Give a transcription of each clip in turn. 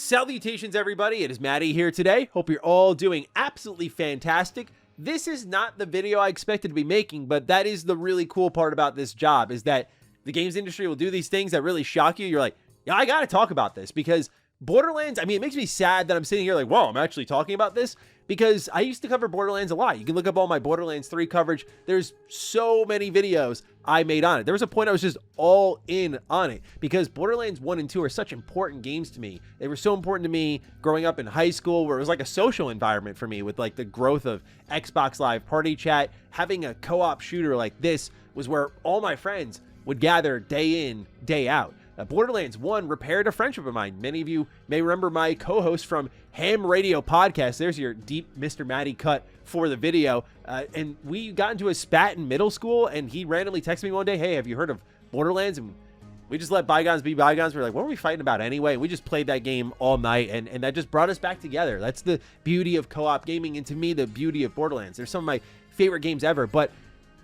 Salutations, everybody. It is Matty here today. Hope you're all doing absolutely fantastic. This is not the video I expected to be making, but that is the really cool part about this job, is that the games industry will do these things that really shock you. You're like, yeah, I got to talk about this, because Borderlands, I mean, it makes me sad that I'm sitting here like, whoa, I'm actually talking about this, because I used to cover Borderlands a lot. You can look up all my Borderlands 3 coverage. There's so many videos I made on it. There was a point I was just all in on it, because Borderlands 1 and 2 are such important games to me. They were so important to me growing up in high school, where it was like a social environment for me with like the growth of Xbox Live Party Chat. Having a co-op shooter like this was where all my friends would gather day in, day out. Borderlands 1 repaired a friendship of mine. Many of you may remember my co-host from Ham Radio Podcast. There's your deep Mr. Matty cut for the video. And we got into a spat in middle school, and he randomly texted me one day, hey, have you heard of Borderlands? And we just let bygones be bygones. We were like, what were we fighting about anyway? We just played that game all night, and that just brought us back together. That's the beauty of co-op gaming, and to me, the beauty of Borderlands. They're some of my favorite games ever, but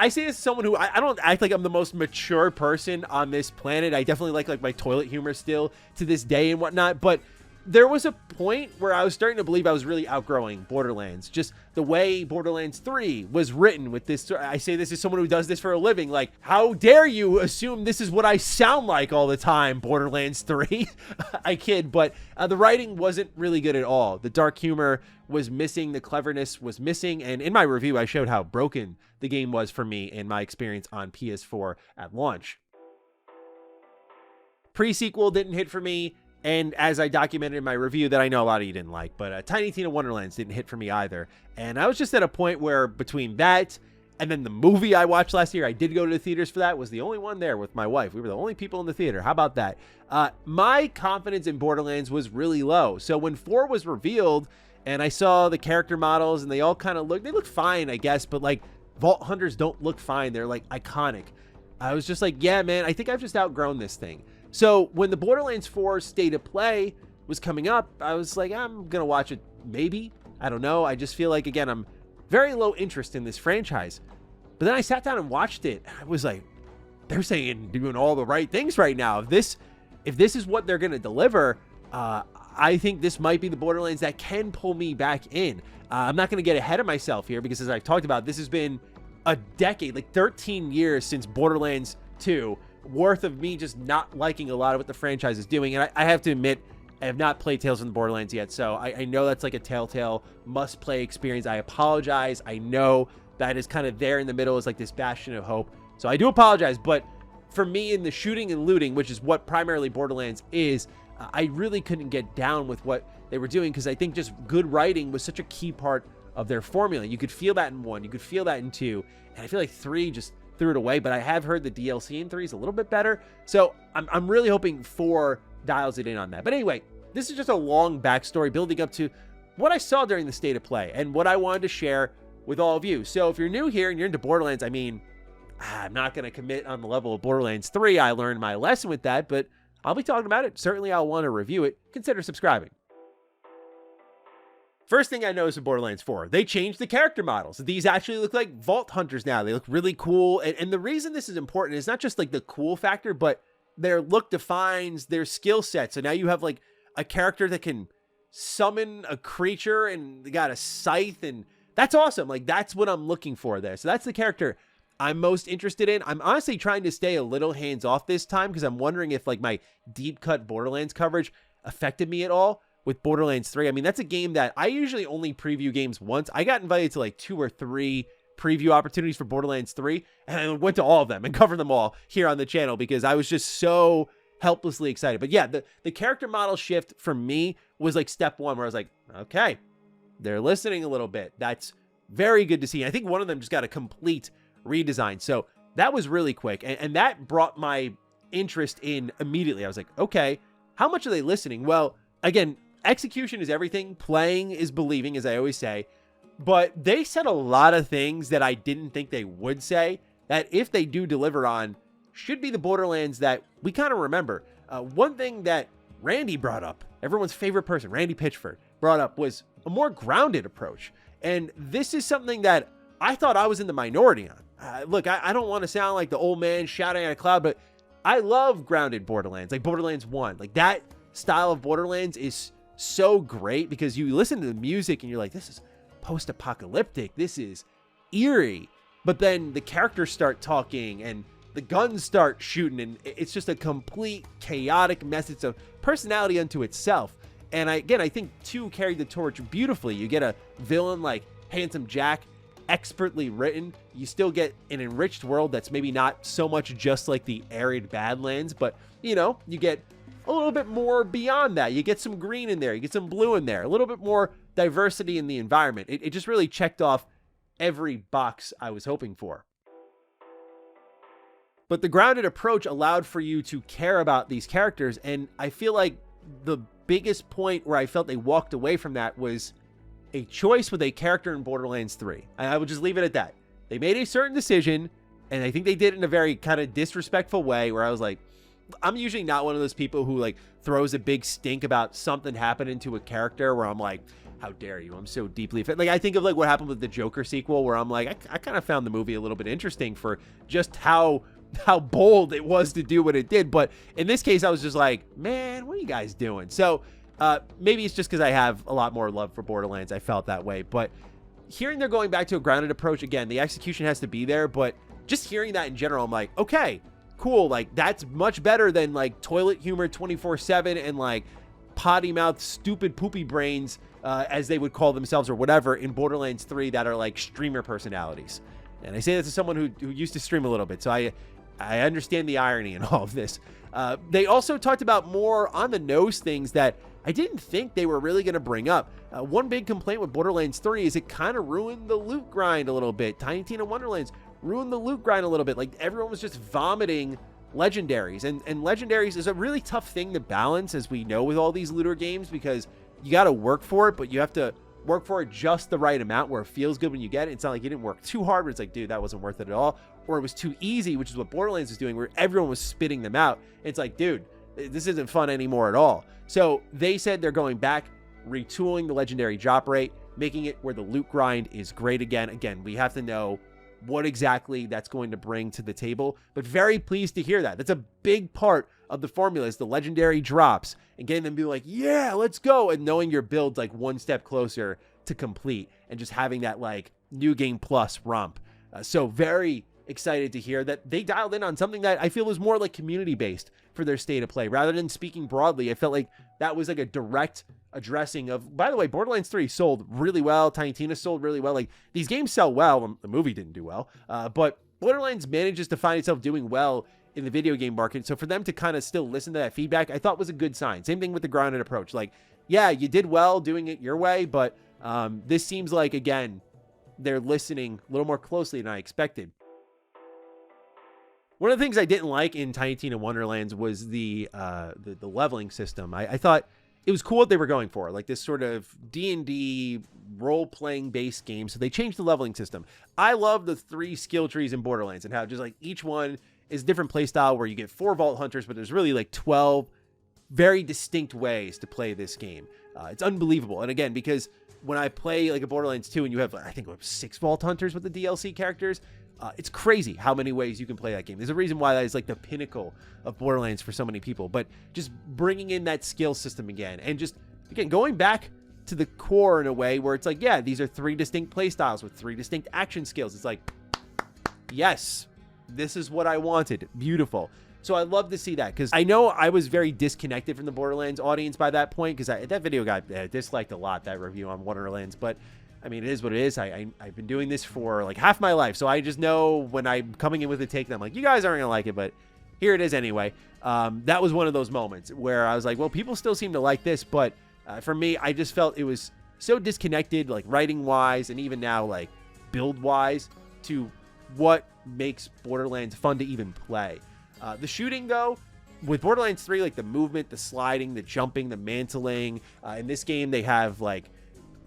I say this as someone who, I don't act like I'm the most mature person on this planet. I definitely like my toilet humor still to this day and whatnot, but there was a point where I was starting to believe I was really outgrowing Borderlands. Just the way Borderlands 3 was written with this. I say this as someone who does this for a living. Like, how dare you assume this is what I sound like all the time, Borderlands 3? I kid, but the writing wasn't really good at all. The dark humor was missing. The cleverness was missing. And in my review, I showed how broken the game was for me in my experience on PS4 at launch. Pre-sequel didn't hit for me. And as I documented in my review that I know a lot of you didn't like, but Tiny Tina Wonderlands didn't hit for me either. And I was just at a point where between that and then the movie I watched last year, I did go to the theaters for that, was the only one there with my wife. We were the only people in the theater. How about that? My confidence in Borderlands was really low. So when 4 was revealed and I saw the character models and they all kind of they look fine, I guess, but like Vault Hunters don't look fine. They're like iconic. I was just like, yeah, man, I think I've just outgrown this thing. So when the Borderlands 4 State of Play was coming up, I was like, I'm going to watch it maybe. I don't know. I just feel like, again, I'm very low interest in this franchise. But then I sat down and watched it. I was like, they're saying doing all the right things right now. If this is what they're going to deliver, I think this might be the Borderlands that can pull me back in. I'm not going to get ahead of myself here, because as I've talked about, this has been a decade, like 13 years since Borderlands 2, worth of me just not liking a lot of what the franchise is doing. And I have to admit, I have not played Tales from the Borderlands yet, so I know that's like a Telltale must-play experience. I apologize. I know that is kind of there in the middle, is like this bastion of hope. So I do apologize, but for me, in the shooting and looting, which is what primarily Borderlands is, I really couldn't get down with what they were doing, because I think just good writing was such a key part of their formula. You could feel that in 1, you could feel that in 2, and I feel like 3 just threw it away. But I have heard the DLC in 3 is a little bit better, so I'm really hoping 4 dials it in on that. But anyway, this is just a long backstory building up to what I saw during the State of Play and what I wanted to share with all of you. So if you're new here and you're into Borderlands, I mean, I'm not going to commit on the level of Borderlands 3. I learned my lesson with that, but I'll be talking about it. Certainly I'll want to review it. Consider subscribing. First thing I noticed in Borderlands 4, they changed the character models. These actually look like Vault Hunters now. They look really cool. And the reason this is important is not just like the cool factor, but their look defines their skill set. So now you have like a character that can summon a creature, and they got a scythe, and that's awesome. Like, that's what I'm looking for there. So that's the character I'm most interested in. I'm honestly trying to stay a little hands off this time, because I'm wondering if like my deep cut Borderlands coverage affected me at all with Borderlands 3. I mean, that's a game that I usually only preview games once. I got invited to like 2 or 3 preview opportunities for Borderlands 3, and I went to all of them and covered them all here on the channel, because I was just so helplessly excited. But yeah, the character model shift for me was like step 1, where I was like, okay, they're listening a little bit. That's very good to see. I think one of them just got a complete redesign. So that was really quick. And that brought my interest in immediately. I was like, okay, how much are they listening? Well, again, execution is everything. Playing is believing, as I always say. But they said a lot of things that I didn't think they would say, that if they do deliver on, should be the Borderlands that we kind of remember. One thing that Randy brought up, everyone's favorite person, Randy Pitchford, brought up, was a more grounded approach. And this is something that I thought I was in the minority on. Look, I don't want to sound like the old man shouting at a cloud, but I love grounded Borderlands, like Borderlands 1. Like, that style of Borderlands is so great because you listen to the music and you're like, this is post-apocalyptic, this is eerie. But then the characters start talking and the guns start shooting, and it's just a complete chaotic message of personality unto itself. And I think 2 carried the torch beautifully. You get a villain like Handsome Jack, expertly written. You still get an enriched world that's maybe not so much just like the arid Badlands, but you know, you get a little bit more beyond that. You get some green in there, you get some blue in there, a little bit more diversity in the environment. It just really checked off every box I was hoping for. But the grounded approach allowed for you to care about these characters, and I feel like the biggest point where I felt they walked away from that was a choice with a character in Borderlands 3. And I would just leave it at that. They made a certain decision, and I think they did it in a very kind of disrespectful way where I was like, I'm usually not one of those people who like throws a big stink about something happening to a character where I'm like, how dare you? I'm so deeply offended. Like, I think of like what happened with the Joker sequel where I'm like, I kind of found the movie a little bit interesting for just how bold it was to do what it did. But in this case, I was just like, man, what are you guys doing? So maybe it's just because I have a lot more love for Borderlands. I felt that way. But hearing they're going back to a grounded approach, again, the execution has to be there. But just hearing that in general, I'm like, okay, cool. Like, that's much better than like toilet humor 24/7 and like potty mouth, stupid poopy brains, as they would call themselves or whatever in Borderlands 3 that are like streamer personalities. And I say that to someone who used to stream a little bit. So I understand the irony in all of this. They also talked about more on the nose things that I didn't think they were really going to bring up. One big complaint with Borderlands 3 is it kind of ruined the loot grind a little bit. Tiny Tina Wonderlands ruined the loot grind a little bit. Like, everyone was just vomiting legendaries. And legendaries is a really tough thing to balance, as we know with all these looter games, because you got to work for it, but you have to work for it just the right amount where it feels good when you get it. It's not like you didn't work too hard, but it's like, dude, that wasn't worth it at all. Or it was too easy, which is what Borderlands was doing, where everyone was spitting them out. It's like, dude, this isn't fun anymore at all. So they said they're going back, retooling the legendary drop rate, making it where the loot grind is great again. Again, we have to know what exactly that's going to bring to the table, but very pleased to hear that. That's a big part of the formula, is the legendary drops and getting them to be like, yeah, let's go, and knowing your build's like one step closer to complete and just having that like new game plus romp. So very excited to hear that they dialed in on something that I feel was more like community based for their state of play rather than speaking broadly. I felt like that was like a direct addressing of, by the way, Borderlands 3 sold really well. Tiny Tina sold really well. Like, these games sell well. The movie didn't do well, but Borderlands manages to find itself doing well in the video game market. So for them to kind of still listen to that feedback, I thought was a good sign. Same thing with the grounded approach. Like, yeah, you did well doing it your way, but this seems like, again, they're listening a little more closely than I expected. One of the things I didn't like in Tiny Tina Wonderlands was the leveling system. I thought it was cool what they were going for, like this sort of D&D role-playing based game. So they changed the leveling system. I love the 3 skill trees in Borderlands and how just like each one is a different play style, where you get 4 Vault Hunters, but there's really like 12 very distinct ways to play this game. It's unbelievable. And again, because when I play like a Borderlands 2 and you have, I think, 6 Vault Hunters with the DLC characters, it's crazy how many ways you can play that game. There's a reason why that is like the pinnacle of Borderlands for so many people. But just bringing in that skill system again, and just, again, going back to the core in a way where it's like, yeah, these are 3 distinct play styles with 3 distinct action skills. It's like, yes, this is what I wanted. Beautiful. So I love to see that, because I know I was very disconnected from the Borderlands audience by that point, because that video got disliked a lot, that review on Wonderlands. But I mean, it is what it is. I've been doing this for like half my life, so I just know when I'm coming in with a take, I'm like, you guys aren't gonna like it, but here it is anyway. That was one of those moments where I was like, well, people still seem to like this, but for me, I just felt it was so disconnected, like writing wise, and even now like build wise, to what makes Borderlands fun to even play. The shooting, though, with Borderlands 3, like the movement, the sliding, the jumping, the mantling. In this game, they have like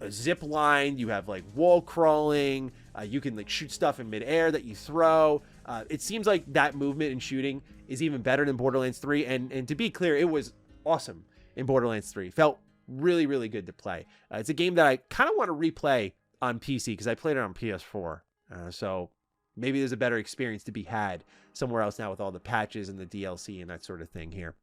a zip line, you have like wall crawling, you can like shoot stuff in midair that you throw. It seems like that movement and shooting is even better than Borderlands 3. And to be clear, it was awesome in Borderlands 3. Felt really, really good to play. It's a game that I kind of want to replay on PC, because I played it on PS4. So maybe there's a better experience to be had somewhere else now with all the patches and the DLC and that sort of thing here.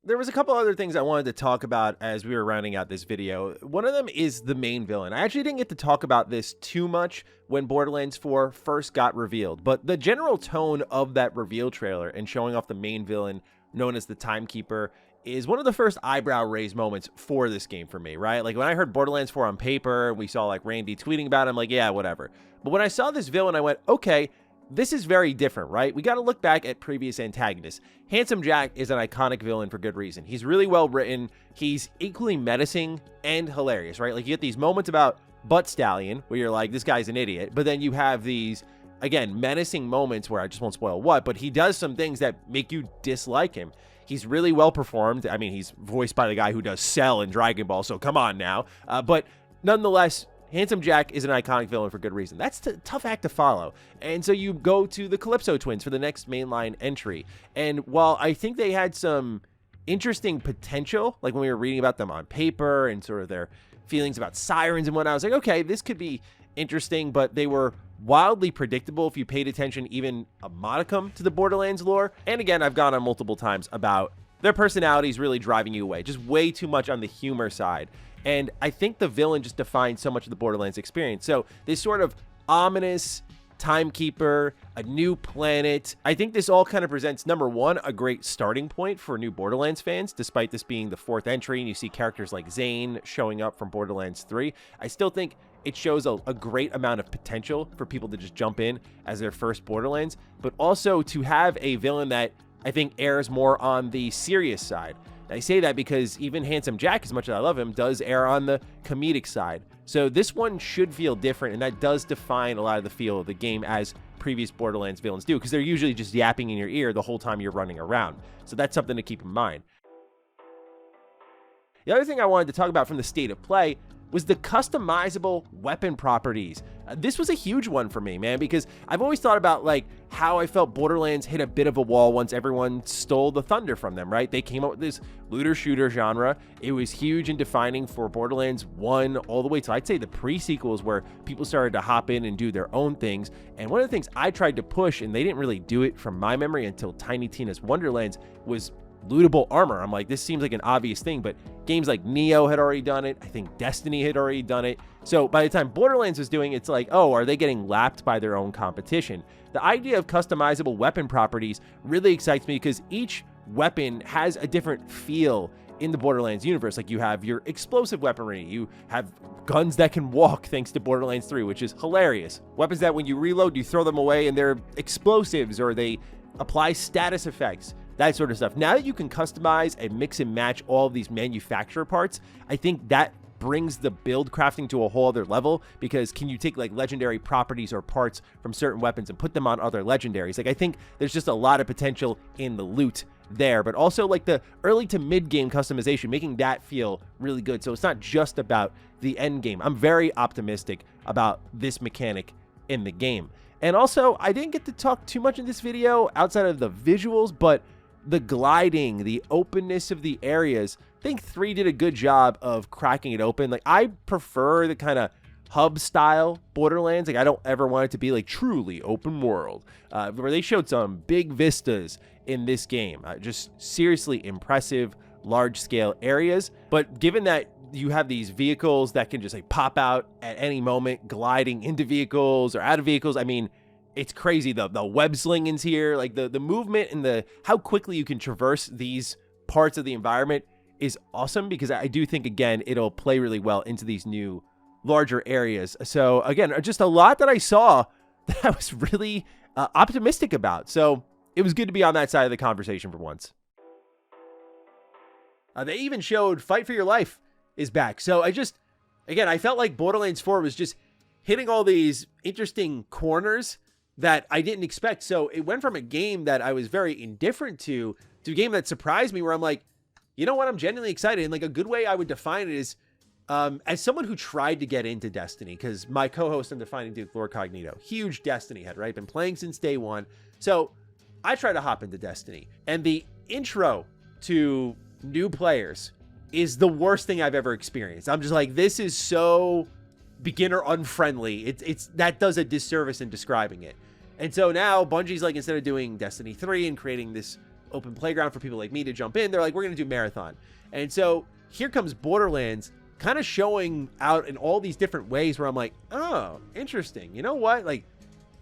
There was a couple other things I wanted to talk about as we were rounding out this video. One of them is the main villain. I actually didn't get to talk about this too much when Borderlands 4 first got revealed, but the general tone of that reveal trailer and showing off the main villain known as the Timekeeper is one of the first eyebrow raise moments for this game for me, right? Like when I heard Borderlands 4 on paper, we saw like Randy tweeting about it, I'm like, yeah, whatever. But when I saw this villain, I went, okay, this is very different, right? We got to look back at previous antagonists. Handsome Jack is an iconic villain for good reason. He's really well written. He's equally menacing and hilarious, right? Like you get these moments about Butt Stallion where you're like, this guy's an idiot. But then you have these, again, menacing moments where I just won't spoil what, but he does some things that make you dislike him. He's really well performed. I mean, he's voiced by the guy who does Cell in Dragon Ball, so come on now. But nonetheless, Handsome Jack is an iconic villain for good reason. That's a tough act to follow. And so you go to the Calypso twins for the next mainline entry. And while I think they had some interesting potential, like when we were reading about them on paper and sort of their feelings about sirens and whatnot, I was like, okay, this could be interesting, but they were wildly predictable if you paid attention even a modicum to the Borderlands lore. And again, I've gone on multiple times about their personalities really driving you away, just way too much on the humor side. And I think the villain just defines so much of the Borderlands experience. So this sort of ominous Timekeeper, a new planet. I think this all kind of presents, number one, a great starting point for new Borderlands fans, despite this being the fourth entry, and you see characters like Zane showing up from Borderlands 3. I still think it shows a great amount of potential for people to just jump in as their first Borderlands, but also to have a villain that I think errs more on the serious side. I say that because even Handsome Jack, as much as I love him, does err on the comedic side. So this one should feel different, and that does define a lot of the feel of the game as previous Borderlands villains do, because they're usually just yapping in your ear the whole time you're running around. So that's something to keep in mind. The other thing I wanted to talk about from the state of play was the customizable weapon properties. This was a huge one for me, man, because I've always thought about like how I felt Borderlands hit a bit of a wall once everyone stole the thunder from them, right? They came up with this looter shooter genre. It was huge and defining for Borderlands 1 all the way to, I'd say, the pre-sequels, where people started to hop in and do their own things. And one of the things I tried to push, and they didn't really do it from my memory until Tiny Tina's Wonderlands, was lootable armor. I'm like, this seems like an obvious thing, but games like Neo had already done it. I think Destiny had already done it. So by the time Borderlands was doing it, it's like, oh, are they getting lapped by their own competition? The idea of customizable weapon properties really excites me because each weapon has a different feel in the Borderlands universe. Like you have your explosive weaponry, you have guns that can walk thanks to Borderlands 3, which is hilarious. Weapons that when you reload, you throw them away and they're explosives, or they apply status effects, that sort of stuff. Now that you can customize and mix and match all of these manufacturer parts, I think that brings the build crafting to a whole other level, because can you take like legendary properties or parts from certain weapons and put them on other legendaries? Like I think there's just a lot of potential in the loot there, but also like the early to mid game customization, making that feel really good. So it's not just about the end game. I'm very optimistic about this mechanic in the game. And also, I didn't get to talk too much in this video outside of the visuals, but the gliding, the openness of the areas, I think 3 did a good job of cracking it open. Like I prefer the kind of hub style Borderlands. Like I don't ever want it to be like truly open world, where they showed some big vistas in this game. Just seriously impressive large scale areas. But given that you have these vehicles that can just like pop out at any moment, gliding into vehicles or out of vehicles, I mean, it's crazy. The web slinging's here, like the movement and the how quickly you can traverse these parts of the environment is awesome, because I do think, again, it'll play really well into these new larger areas. So again, just a lot that I saw that I was really optimistic about. So it was good to be on that side of the conversation for once. They even showed Fight for Your Life is back. So I felt like Borderlands 4 was just hitting all these interesting corners that I didn't expect. So it went from a game that I was very indifferent to a game that surprised me, where I'm like, you know what, I'm genuinely excited. And like a good way I would define it is, as someone who tried to get into Destiny, because my co-host on Defining Duke, Lord Cognito, huge Destiny head, right? Been playing since day one. So I tried to hop into Destiny, and the intro to new players is the worst thing I've ever experienced. I'm just like, this is so beginner unfriendly. It's that does a disservice in describing it. And so now Bungie's like, instead of doing Destiny 3 and creating this open playground for people like me to jump in. They're like, we're going to do marathon. And so here comes Borderlands, kind of showing out in all these different ways where I'm like, oh, interesting. You know what? Like,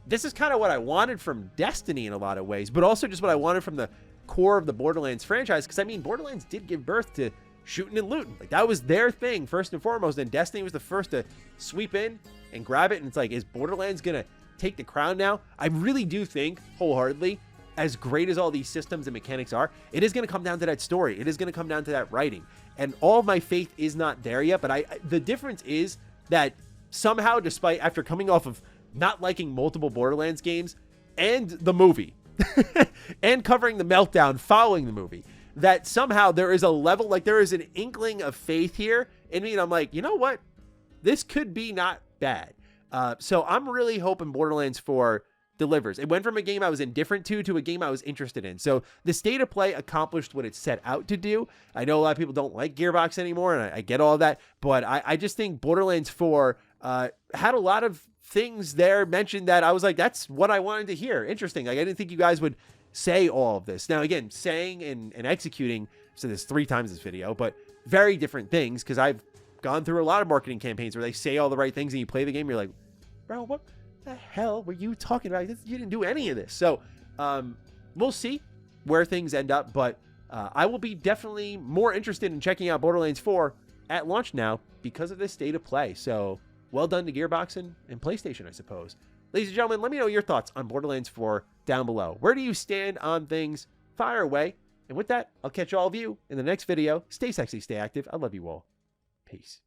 this is kind of what I wanted from Destiny in a lot of ways, but also just what I wanted from the core of the Borderlands franchise. Because, I mean, Borderlands did give birth to shooting and looting. Like, that was their thing, first and foremost. And Destiny was the first to sweep in and grab it. And it's like, is Borderlands going to take the crown now? I really do think, wholeheartedly, as great as all these systems and mechanics are, it is going to come down to that story. It is going to come down to that writing. And all of my faith is not there yet. But the difference is that somehow, despite after coming off of not liking multiple Borderlands games and the movie and covering the meltdown following the movie, that somehow there is a level, like there is an inkling of faith here in me. And I'm like, you know what? This could be not bad. So I'm really hoping Borderlands 4 delivers. It went from a game I was indifferent to a game I was interested in. So the state of play accomplished what it set out to do. I know a lot of people don't like Gearbox anymore, and I get all of that, but I just think Borderlands 4 had a lot of things there mentioned that I was like, that's what I wanted to hear. Interesting. Like, I didn't think you guys would say all of this. Now, again, saying and executing, so this 3 times this video, but very different things, because I've gone through a lot of marketing campaigns where they say all the right things and you play the game, you're like, bro, what the hell were you talking about? You didn't do any of this. So we'll see where things end up, but I will be definitely more interested in checking out Borderlands 4 at launch now because of this state of play. So well done to Gearbox and PlayStation, I suppose. Ladies and gentlemen, let me know your thoughts on Borderlands 4 down below. Where do you stand on things? Fire away. And with that, I'll catch all of you in the next video. Stay sexy, stay active. I love you all. Peace.